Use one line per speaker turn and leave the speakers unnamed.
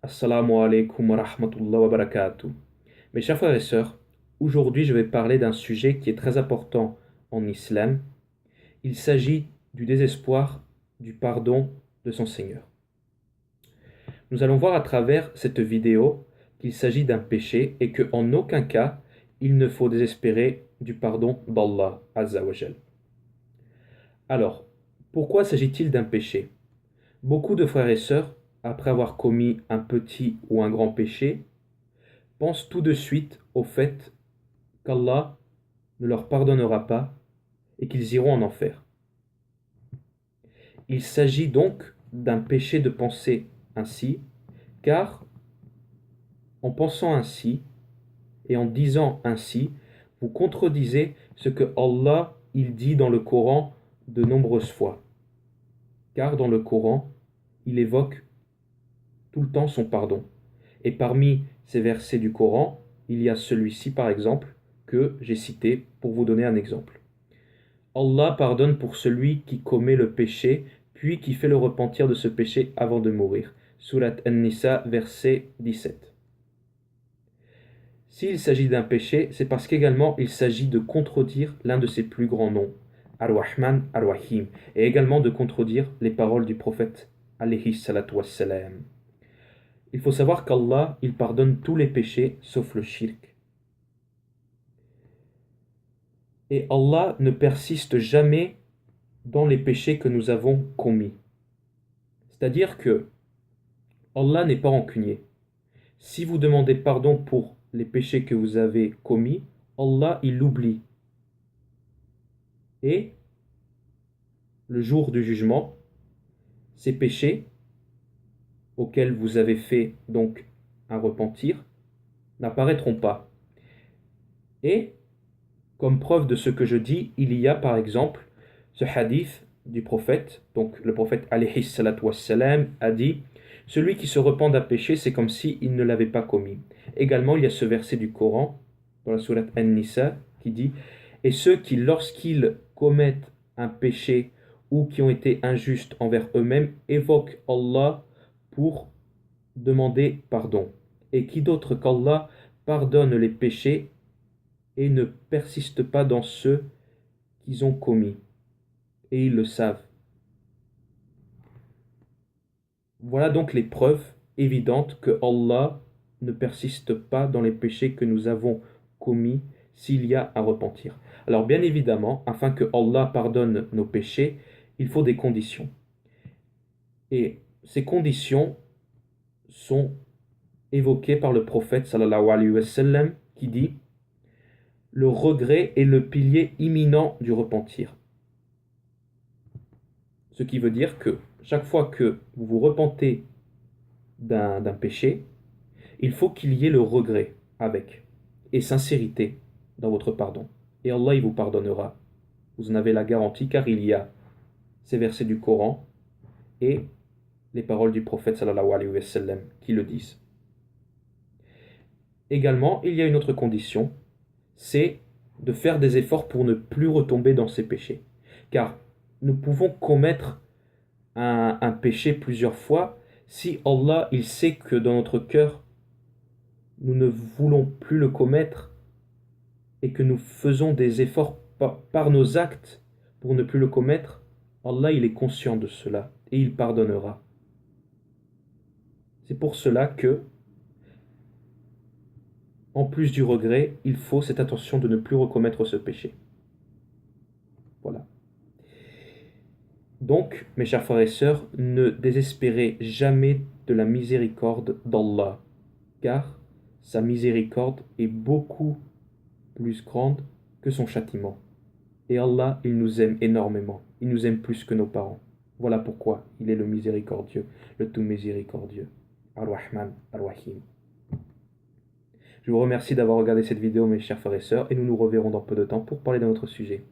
Assalamu alaikum wa rahmatullah wa barakatuh. Mes chers frères et sœurs, aujourd'hui je vais parler d'un sujet qui est très important en islam. Il s'agit du désespoir, du pardon de son Seigneur. Nous allons voir à travers cette vidéo qu'il s'agit d'un péché et qu'en aucun cas il ne faut désespérer du pardon d'Allah Azza wa Jal. Alors, pourquoi s'agit-il d'un péché? Beaucoup de frères et sœurs, après avoir commis un petit ou un grand péché, pensent tout de suite au fait qu'Allah ne leur pardonnera pas et qu'ils iront en enfer. Il s'agit donc d'un péché de penser ainsi, car en pensant ainsi et en disant ainsi, vous contredisez ce que Allah il dit dans le Coran de nombreuses fois. Car dans le Coran, il évoque tout le temps son pardon. Et parmi ces versets du Coran, il y a celui-ci par exemple que j'ai cité pour vous donner un exemple. Allah pardonne pour celui qui commet le péché, puis qui fait le repentir de ce péché avant de mourir. Surat An-Nisa, verset 17. S'il s'agit d'un péché, c'est parce qu'également il s'agit de contredire l'un de ses plus grands noms, Ar-Rahman, Ar-Rahim, et également de contredire les paroles du prophète, alayhi salatu wassalam. Il faut savoir qu'Allah, il pardonne tous les péchés sauf le shirk. Et Allah ne persiste jamais dans les péchés que nous avons commis. C'est-à-dire que Allah n'est pas rancunier. Si vous demandez pardon pour les péchés que vous avez commis, Allah il l'oublie. Et le jour du jugement, ces péchés auxquels vous avez fait donc un repentir n'apparaîtront pas. Et comme preuve de ce que je dis, il y a par exemple ce hadith du prophète, donc le prophète alayhi salatu wassalam a dit: celui qui se repent d'un péché, c'est comme s'il ne l'avait pas commis. Également, il y a ce verset du Coran, dans la sourate An-Nisa, qui dit: et ceux qui, lorsqu'ils commettent un péché ou qui ont été injustes envers eux-mêmes, évoquent Allah pour demander pardon. Et qui d'autre qu'Allah pardonne les péchés et ne persiste pas dans ceux qu'ils ont commis. Et ils le savent. Voilà donc les preuves évidentes que Allah ne persiste pas dans les péchés que nous avons commis s'il y a un repentir. Alors bien évidemment, afin que Allah pardonne nos péchés, il faut des conditions. Et ces conditions sont évoquées par le prophète sallallahu alayhi wa sallam qui dit: le regret est le pilier imminent du repentir. Ce qui veut dire que chaque fois que vous vous repentez d'un péché, il faut qu'il y ait le regret avec et sincérité dans votre pardon. Et Allah, il vous pardonnera. Vous en avez la garantie car il y a ces versets du Coran et les paroles du prophète sallallahu alayhi wa sallam qui le disent. Également, il y a une autre condition, c'est de faire des efforts pour ne plus retomber dans ces péchés. Car nous pouvons commettre un péché plusieurs fois si Allah, il sait que dans notre cœur, nous ne voulons plus le commettre et que nous faisons des efforts par nos actes pour ne plus le commettre. Allah, il est conscient de cela et il pardonnera. C'est pour cela que, en plus du regret, il faut cette attention de ne plus recommettre ce péché. Voilà. Donc, mes chers frères et sœurs, ne désespérez jamais de la miséricorde d'Allah, car sa miséricorde est beaucoup plus grande que son châtiment. Et Allah, il nous aime énormément. Il nous aime plus que nos parents. Voilà pourquoi il est le miséricordieux, le tout miséricordieux. Ar-Rahman, Ar-Rahim. Je vous remercie d'avoir regardé cette vidéo, mes chers frères et sœurs, et nous nous reverrons dans peu de temps pour parler d'un autre sujet.